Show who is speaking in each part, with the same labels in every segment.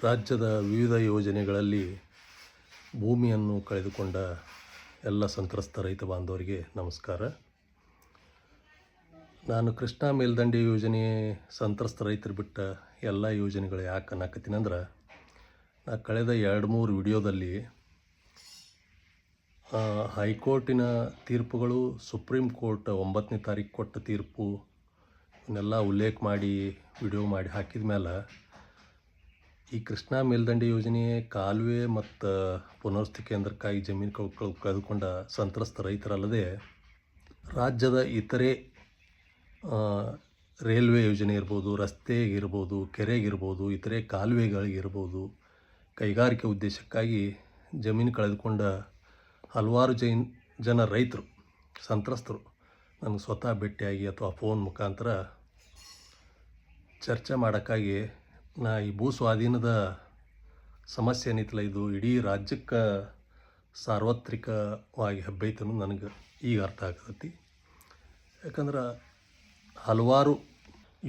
Speaker 1: ರಾಜ್ಯದ ವಿವಿಧ ಯೋಜನೆಗಳಲ್ಲಿ ಭೂಮಿಯನ್ನು ಕಳೆದುಕೊಂಡ ಎಲ್ಲ ಸಂತ್ರಸ್ತ ರೈತ ಬಾಂಧವರಿಗೆ ನಮಸ್ಕಾರ. ನಾನು ಕೃಷ್ಣಾ ಮೇಲ್ದಂಡೆ ಯೋಜನೆ ಸಂತ್ರಸ್ತ ರೈತರು ಬಿಟ್ಟ ಎಲ್ಲ ಯೋಜನೆಗಳು ಯಾಕೆ ಅನ್ನಕತ್ತೀನಿ ಅಂದ್ರೆ, ನಾ ಕಳೆದ 2-3 ವಿಡಿಯೋದಲ್ಲಿ ಹೈಕೋರ್ಟಿನ ತೀರ್ಪುಗಳು, ಸುಪ್ರೀಂ ಕೋರ್ಟ್ 9ನೇ ತಾರೀಕು ಕೊಟ್ಟ ತೀರ್ಪು ಇವನ್ನೆಲ್ಲ ಉಲ್ಲೇಖ ಮಾಡಿ ವಿಡಿಯೋ ಮಾಡಿ ಹಾಕಿದ ಮೇಲೆ ಈ ಕೃಷ್ಣಾ ಮೇಲ್ದಂಡೆ ಯೋಜನೆ ಕಾಲುವೆ ಮತ್ತು ಪುನರ್ವಸತಿ ಕೇಂದ್ರಕ್ಕಾಗಿ ಜಮೀನು ಕಳೆದುಕೊಂಡ ಸಂತ್ರಸ್ತ ರೈತರಲ್ಲದೆ ರಾಜ್ಯದ ಇತರೆ ರೈಲ್ವೆ ಯೋಜನೆ ಇರ್ಬೋದು, ರಸ್ತೆಗಿರ್ಬೋದು, ಕೆರೆಗಿರ್ಬೋದು, ಇತರೆ ಕಾಲುವೆಗಳಿಗಿರ್ಬೋದು, ಕೈಗಾರಿಕೆ ಉದ್ದೇಶಕ್ಕಾಗಿ ಜಮೀನು ಕಳೆದುಕೊಂಡ ಹಲವಾರು ಜನ ರೈತರು, ಸಂತ್ರಸ್ತರು ನನಗೆ ಸ್ವತಃ ಭೇಟಿಯಾಗಿ ಅಥವಾ ಫೋನ್ ಮುಖಾಂತರ ಚರ್ಚೆ ಮಾಡೋಕ್ಕಾಗಿ ನಾ ಈ ಭೂ ಸ್ವಾಧೀನದ ಸಮಸ್ಯೆ ಏನಿತ್ತಲ್ಲ, ಇದು ಇಡೀ ರಾಜ್ಯಕ್ಕೆ ಸಾರ್ವತ್ರಿಕವಾಗಿ ಹಬ್ಬೈತೆ ಅನ್ನೋದು ನನಗೆ ಈಗ ಅರ್ಥ ಆಗ್ತೈತಿ. ಯಾಕಂದ್ರೆ ಹಲವಾರು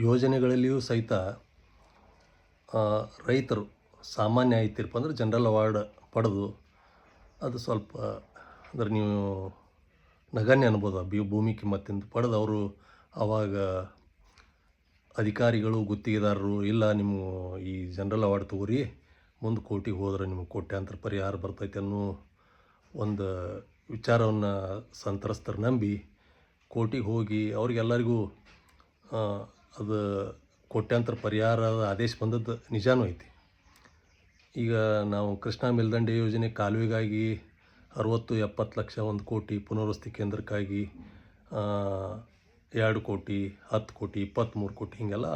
Speaker 1: ಯೋಜನೆಗಳಲ್ಲಿಯೂ ಸಹಿತ ರೈತರು ಸಾಮಾನ್ಯ ತೀರ್ಪು ಅಂದರೆ ಜನರಲ್ ಅವಾರ್ಡ್ ಪಡೆದು ಅದು ಸ್ವಲ್ಪ ಅಂದರೆ ನೀವು ನಗಣ್ಯ ಅನ್ಬೋದು, ಭೂಮಿ ಕಿಮ್ಮತ್ತಿಂದ ಪಡೆದು ಅವರು ಆವಾಗ ಅಧಿಕಾರಿಗಳು, ಗುತ್ತಿಗೆದಾರರು ಇಲ್ಲ ನಿಮ್ಮ ಈ ಜನರಲ್ ಅವಾರ್ಡ್ ತಗೋರಿ, ಮುಂದೆ ಕೋರ್ಟಿಗೆ ಹೋದ್ರೆ ನಿಮಗೆ ಕೋಟ್ಯಾಂತರ ಪರಿಹಾರ ಬರ್ತೈತೆ ಅನ್ನೋ ಒಂದು ವಿಚಾರವನ್ನು ಸಂತ್ರಸ್ತರು ನಂಬಿ ಕೋರ್ಟಿಗೆ ಹೋಗಿ ಅವ್ರಿಗೆಲ್ಲರಿಗೂ ಅದು ಕೋಟ್ಯಾಂತರ ಪರಿಹಾರದ ಆದೇಶ ಬಂದದ್ದು ನಿಜಾನೂ ಐತಿ. ಈಗ ನಾವು ಕೃಷ್ಣಾ ಮೇಲ್ದಂಡೆ ಯೋಜನೆ ಕಾಲುವೆಗಾಗಿ 60-70 ಲಕ್ಷ, 1 ಕೋಟಿ, ಪುನರ್ವಸತಿ ಕೇಂದ್ರಕ್ಕಾಗಿ 2 ಕೋಟಿ, 10 ಕೋಟಿ, 23 ಕೋಟಿ ಹೀಗೆಲ್ಲ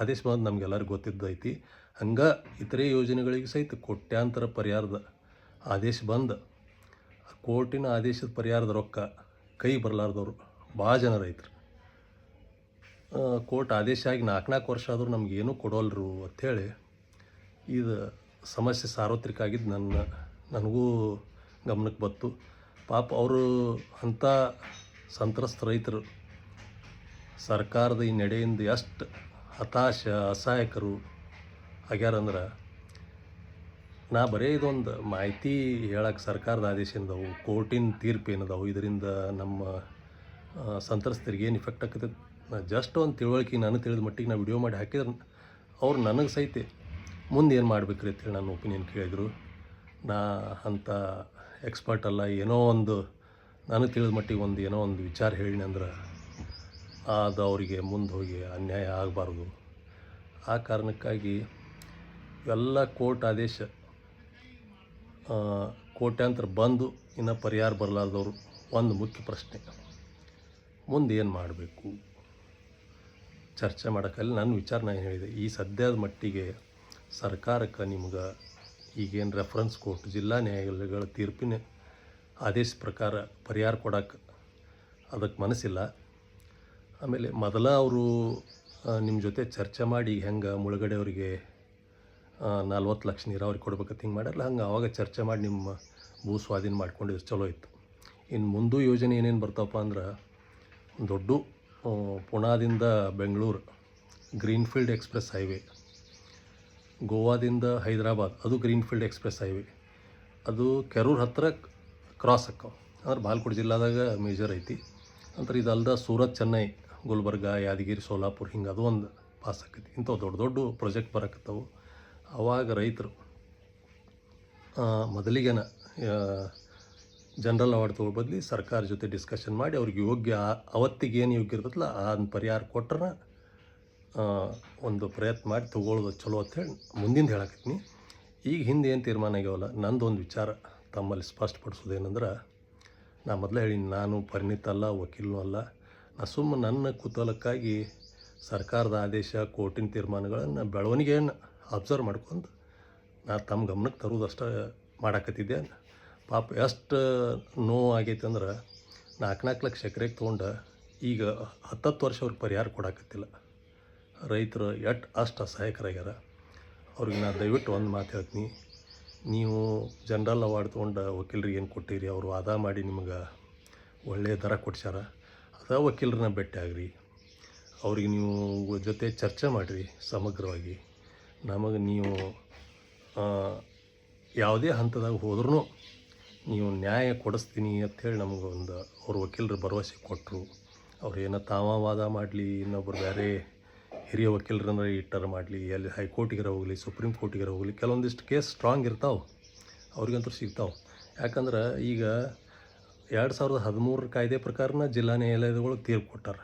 Speaker 1: ಆದೇಶ ಬಂದು ನಮಗೆಲ್ಲರಿಗೂ ಗೊತ್ತಿದ್ದೈತಿ. ಹಂಗೆ ಇತರೆ ಯೋಜನೆಗಳಿಗೆ ಸಹಿತ ಕೋಟ್ಯಾಂತರ ಪರಿಹಾರದ ಆದೇಶ ಬಂದು ಕೋರ್ಟಿನ ಆದೇಶದ ಪರಿಹಾರದ ರೊಕ್ಕ ಕೈ ಬರಲಾರ್ದವ್ರು ಭಾಳ ಜನ ರೈತರು. ಕೋರ್ಟ್ ಆದೇಶ ಆಗಿ 4 ವರ್ಷ ಆದರೂ ನಮಗೇನೂ ಕೊಡೋಲ್ರು ಅಂಥೇಳಿ ಇದು ಸಮಸ್ಯೆ ಸಾರ್ವತ್ರಿಕ ಆಗಿದ್ದು ನನಗೂ ಗಮನಕ್ಕೆ ಬಂತು. ಪಾಪ ಅವರು ಅಂಥ ಸಂತ್ರಸ್ತ ರೈತರು ಸರ್ಕಾರದ ಈ ನಡೆಯಿಂದ ಎಷ್ಟು ಅಸಹಾಯಕರು ಆಗ್ಯಾರಂದ್ರೆ, ನಾ ಬರೀ ಇದೊಂದು ಮಾಹಿತಿ ಹೇಳಕ್ಕೆ ಸರ್ಕಾರದ ಆದೇಶ ಏನದವು, ಕೋರ್ಟಿನ ತೀರ್ಪು ಏನದವು, ಇದರಿಂದ ನಮ್ಮ ಸಂತ್ರಸ್ತರಿಗೆ ಏನು ಇಫೆಕ್ಟ್ ಆಗ್ತದೆ ಜಸ್ಟ್ ಒಂದು ತಿಳುವಳಿಕೆ ನಾನು ತಿಳಿದ ಮಟ್ಟಿಗೆ ನಾ ವಿಡಿಯೋ ಮಾಡಿ ಹಾಕಿದ್ರೆ ಅವ್ರು ನನಗೆ ಸಹಿತ ಮುಂದೆ ಏನು ಮಾಡ್ಬೇಕ್ರಿ ಅಂತೇಳಿ ನನ್ನ ಒಪಿನಿಯನ್ ಕೇಳಿದರು. ನಾ ಅಂಥ ಎಕ್ಸ್ಪರ್ಟ್ ಅಲ್ಲ, ಏನೋ ಒಂದು ನನಗೆ ತಿಳಿದ ಮಟ್ಟಿಗೆ ಏನೋ ಒಂದು ವಿಚಾರ ಹೇಳಿನಿ ಅಂದ್ರೆ ಅದು ಅವರಿಗೆ ಮುಂದೆ ಹೋಗಿ ಅನ್ಯಾಯ ಆಗಬಾರ್ದು. ಆ ಕಾರಣಕ್ಕಾಗಿ ಎಲ್ಲ ಕೋರ್ಟ್ ಆದೇಶ ಕೋಟ್ಯಾಂತರ ಬಂದು ಇನ್ನು ಪರಿಹಾರ ಬರಲಾರ್ದವರು ಒಂದು ಮುಖ್ಯ ಪ್ರಶ್ನೆ, ಮುಂದೆ ಏನು ಮಾಡಬೇಕು ಚರ್ಚೆ ಮಾಡೋಕ್ಕಲ್ಲಿ ನನ್ನ ವಿಚಾರ ನಾನು ಹೇಳಿದೆ. ಈ ಸದ್ಯದ ಮಟ್ಟಿಗೆ ಸರ್ಕಾರಕ್ಕೆ ನಿಮ್ಗೆ ಈಗೇನು ರೆಫರೆನ್ಸ್ ಕೋರ್ಟ್, ಜಿಲ್ಲಾ ನ್ಯಾಯಾಲಯಗಳ ತೀರ್ಪಿನ ಆದೇಶ ಪ್ರಕಾರ ಪರಿಹಾರ ಕೊಡೋಕ್ಕೆ ಅದಕ್ಕೆ ಮನಸ್ಸಿಲ್ಲ. ಆಮೇಲೆ ಮೊದಲ ಅವರು ನಿಮ್ಮ ಜೊತೆ ಚರ್ಚೆ ಮಾಡಿ ಹೆಂಗೆ ಮುಳುಗಡೆಯವರಿಗೆ 40 ಲಕ್ಷ ನೀರಾವರಿ ಕೊಡ್ಬೇಕಂತ ಹಿಂಗೆ ಮಾಡ್ಯಾರಲ್ಲ, ಹಂಗೆ ಆವಾಗ ಚರ್ಚೆ ಮಾಡಿ ನಿಮ್ಮ ಭೂ ಸ್ವಾಧೀನ ಮಾಡ್ಕೊಂಡಿದ್ದು ಚಲೋ ಇತ್ತು. ಇನ್ನು ಮುಂದೆ ಯೋಜನೆ ಏನೇನು ಬರ್ತಾವಪ್ಪ ಅಂದ್ರೆ, ದೊಡ್ಡ ಪುಣಾದಿಂದ ಬೆಂಗಳೂರು ಗ್ರೀನ್ಫೀಲ್ಡ್ ಎಕ್ಸ್ಪ್ರೆಸ್ ಹೈವೇ, ಗೋವಾದಿಂದ ಹೈದರಾಬಾದ್ ಅದು ಗ್ರೀನ್ಫೀಲ್ಡ್ ಎಕ್ಸ್ಪ್ರೆಸ್ ಹೈವೇ, ಅದು ಕೆರೂರು ಹತ್ತಿರ ಕ್ರಾಸ್ ಆಕ್ಕವು, ಅಂದ್ರೆ ಬಾಲ್ಕೋಟ್ ಜಿಲ್ಲಾದಾಗ ಮೇಜರ್ ಐತಿ. ಅಂದ್ರೆ ಇದಲ್ದ ಸೂರತ್, ಚೆನ್ನೈ, ಗುಲ್ಬರ್ಗ, ಯಾದಗಿರಿ, ಸೋಲಾಪುರ ಹಿಂಗೆ ಅದು ಒಂದು ಪಾಸ್ ಆಕೈತಿ. ಇಂಥವು ದೊಡ್ಡ ದೊಡ್ಡ ಪ್ರಾಜೆಕ್ಟ್ ಬರಕತ್ತವು. ಆವಾಗ ರೈತರು ಮೊದಲಿಗೆನ ಜನರಲ್ ಅವಾರ್ಡ್ ತಗೋ ಬದಲಿ ಸರ್ಕಾರ ಜೊತೆ ಡಿಸ್ಕಷನ್ ಮಾಡಿ ಅವ್ರಿಗೆ ಯೋಗ್ಯ ಅವತ್ತಿಗೆ ಏನು ಯೋಗ್ಯ ಇರ್ತದಲ್ಲ ಅದನ್ನ ಪರಿಹಾರ ಕೊಟ್ಟರೆ ಒಂದು ಪ್ರಯತ್ನ ಮಾಡಿ ತೊಗೊಳ್ಳೋದು ಚಲೋ ಅಂಥೇಳಿ ಮುಂದಿಂದ ಹೇಳಕತ್ತೀನಿ. ಈಗ ಹಿಂದೆ ಏನು ತೀರ್ಮಾನ ಆಗ್ಯಾವಲ್ಲ, ನಂದೊಂದು ವಿಚಾರ ತಮ್ಮಲ್ಲಿ ಸ್ಪಷ್ಟಪಡಿಸೋದೇನೆಂದ್ರೆ, ನಾ ಮೊದಲೇ ಹೇಳೀನಿ, ನಾನು ಪರಿಣಿತ ಅಲ್ಲ, ವಕೀಲನೂ ಅಲ್ಲ. ನಾ ಸುಮ್ಮನೆ ನನ್ನ ಕುತೂಹಲಕ್ಕಾಗಿ ಸರ್ಕಾರದ ಆದೇಶ, ಕೋರ್ಟಿನ ತೀರ್ಮಾನಗಳನ್ನು ಬೆಳವಣಿಗೆಯನ್ನು ಅಬ್ಸರ್ವ್ ಮಾಡ್ಕೊಂಡು ನಾ ತಮ್ಮ ಗಮನಕ್ಕೆ ತರೋದಷ್ಟೇ ಮಾಡಾಕತ್ತಿದ್ದೆ. ಪಾಪ ಎಷ್ಟು ನೋವು ಆಗೈತೆ ಅಂದ್ರೆ, 4 ಲಕ್ಷ ಎಕರೆಗೆ ತೊಗೊಂಡು ಈಗ 10 ವರ್ಷ ಅವ್ರಿಗೆ ಪರಿಹಾರ ಕೊಡಾಕತ್ತಿಲ್ಲ. ರೈತರು ಅಷ್ಟು ಅಸಹಾಯಕರಾಗ್ಯಾರ. ಅವ್ರಿಗೆ ನಾನು ದಯವಿಟ್ಟು ಒಂದು ಮಾತು ಹೇಳ್ತೀನಿ, ನೀವು ಜನರಲ್ ಅವಾರ್ಡ್ ತೊಗೊಂಡು ವಕೀಲರಿಗೆ ಏನು ಕೊಟ್ಟಿರಿ, ಅವರು ವಾದ ಮಾಡಿ ನಿಮಗೆ ಒಳ್ಳೆಯ ದರ ಕೊಡ್ಸ್ಯಾರ, ಅದ ವಕೀಲರನ್ನ ಭೇಟಿ ಆಗ್ರಿ, ಅವ್ರಿಗೆ ನೀವು ಜೊತೆ ಚರ್ಚೆ ಮಾಡಿರಿ ಸಮಗ್ರವಾಗಿ. ನಮಗೆ ನೀವು ಯಾವುದೇ ಹಂತದಾಗ ಹೋದ್ರೂ ನೀವು ನ್ಯಾಯ ಕೊಡಿಸ್ತೀನಿ ಅಂಥೇಳಿ ನಮಗೊಂದು ಅವ್ರ ವಕೀಲರು ಭರವಸೆ ಕೊಟ್ಟರು. ಅವ್ರು ಏನೋ ತಾವ ವಾದ ಮಾಡಲಿ, ಇನ್ನೊಬ್ಬರು ಬೇರೆ ಹಿರಿಯ ವಕೀಲರನ್ನ ಇಟ್ಟಾರ ಮಾಡಲಿ, ಎಲ್ಲಿ ಹೈಕೋರ್ಟಿಗಾರ ಹೋಗಲಿ, ಸುಪ್ರೀಂ ಕೋರ್ಟಿಗಾರ ಹೋಗಲಿ, ಕೆಲವೊಂದಿಷ್ಟು ಕೇಸ್ ಸ್ಟ್ರಾಂಗ್ ಇರ್ತಾವೆ, ಅವ್ರಿಗಂತೂ ಸಿಗ್ತಾವೆ. ಯಾಕಂದ್ರೆ ಈಗ 2013 ಕಾಯ್ದೆ ಪ್ರಕಾರನ ಜಿಲ್ಲಾ ನ್ಯಾಯಾಲಯದೊಳಗೆ ತೀರ್ಪು ಕೊಟ್ಟಾರ.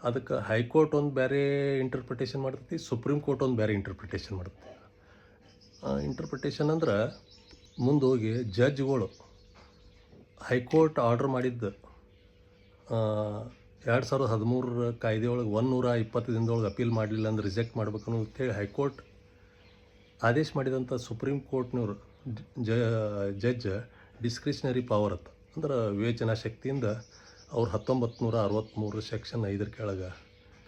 Speaker 1: ಅದಕ್ಕೆ ಹೈಕೋರ್ಟ್ ಒಂದು ಬೇರೆ ಇಂಟರ್ಪ್ರಿಟೇಷನ್ ಮಾಡ್ತೈತಿ, ಸುಪ್ರೀಂ ಕೋರ್ಟ್ ಒಂದು ಬೇರೆ ಇಂಟರ್ಪ್ರಿಟೇಷನ್ ಮಾಡ್ತೈತಿ. ಇಂಟರ್ಪ್ರಿಟೇಷನ್ ಅಂದ್ರೆ ಮುಂದೆ ಹೋಗಿ ಜಡ್ಜ್ಗಳು ಹೈಕೋರ್ಟ್ ಆರ್ಡ್ರ್ ಮಾಡಿದ್ದು 2013 ಕಾಯ್ದೆಯೊಳಗೆ 120 ದಿನದೊಳಗೆ ಅಪೀಲ್ ಮಾಡಲಿಲ್ಲ ಅಂದ್ರೆ ರಿಜೆಕ್ಟ್ ಮಾಡ್ಬೇಕು ಅನ್ನೋದು ಹೈಕೋರ್ಟ್ ಆದೇಶ ಮಾಡಿದಂಥ ಸುಪ್ರೀಂ ಕೋರ್ಟ್ನವ್ರು ಜಡ್ಜ್ ಡಿಸ್ಕ್ರಿಷನರಿ ಪವರ್ ಅಂತ, ಅಂದ್ರೆ ವಿವೇಚನಾ ಶಕ್ತಿಯಿಂದ ಅವ್ರು 1963 ಸೆಕ್ಷನ್ 5 ಕೆಳಗೆ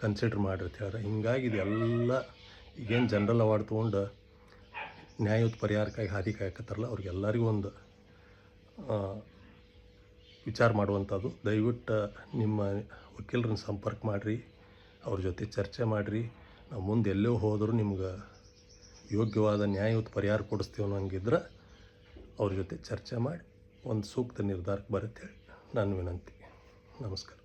Speaker 1: ಕನ್ಸಿಡರ್ ಮಾಡಿರ್ತ ಹೇಳ್ಯಾರ. ಹಿಂಗಾಗಿ ಇದೆಲ್ಲ ಈಗೇನು ಜನರಲ್ ಅವಾರ್ಡ್ ತೊಗೊಂಡು ನ್ಯಾಯಯುತ ಪರಿಹಾರಕ್ಕಾಗಿ ಹಾದಿ ಕಾಯಕತ್ತಾರಲ್ಲ, ಅವ್ರಿಗೆಲ್ಲರಿಗೂ ಒಂದು ವಿಚಾರ ಮಾಡುವಂಥದ್ದು. ದಯವಿಟ್ಟು ನಿಮ್ಮ ವಕೀಲರನ್ನ ಸಂಪರ್ಕ ಮಾಡಿರಿ, ಅವ್ರ ಜೊತೆ ಚರ್ಚೆ ಮಾಡಿರಿ. ನಾವು ಮುಂದೆ ಎಲ್ಲೋ ಹೋದರೂ ನಿಮ್ಗೆ ಯೋಗ್ಯವಾದ ನ್ಯಾಯಯುತ ಪರಿಹಾರ ಕೊಡಿಸ್ತೀವಿ ಅನ್ನೋಂಗಿದ್ರೆ ಅವ್ರ ಜೊತೆ ಚರ್ಚೆ ಮಾಡಿ ಒಂದು ಸೂಕ್ತ ನಿರ್ಧಾರಕ್ಕೆ ಬರುತ್ತೆ ಹೇಳಿ ನನ್ನ ವಿನಂತಿ. ನಮಸ್ಕಾರ.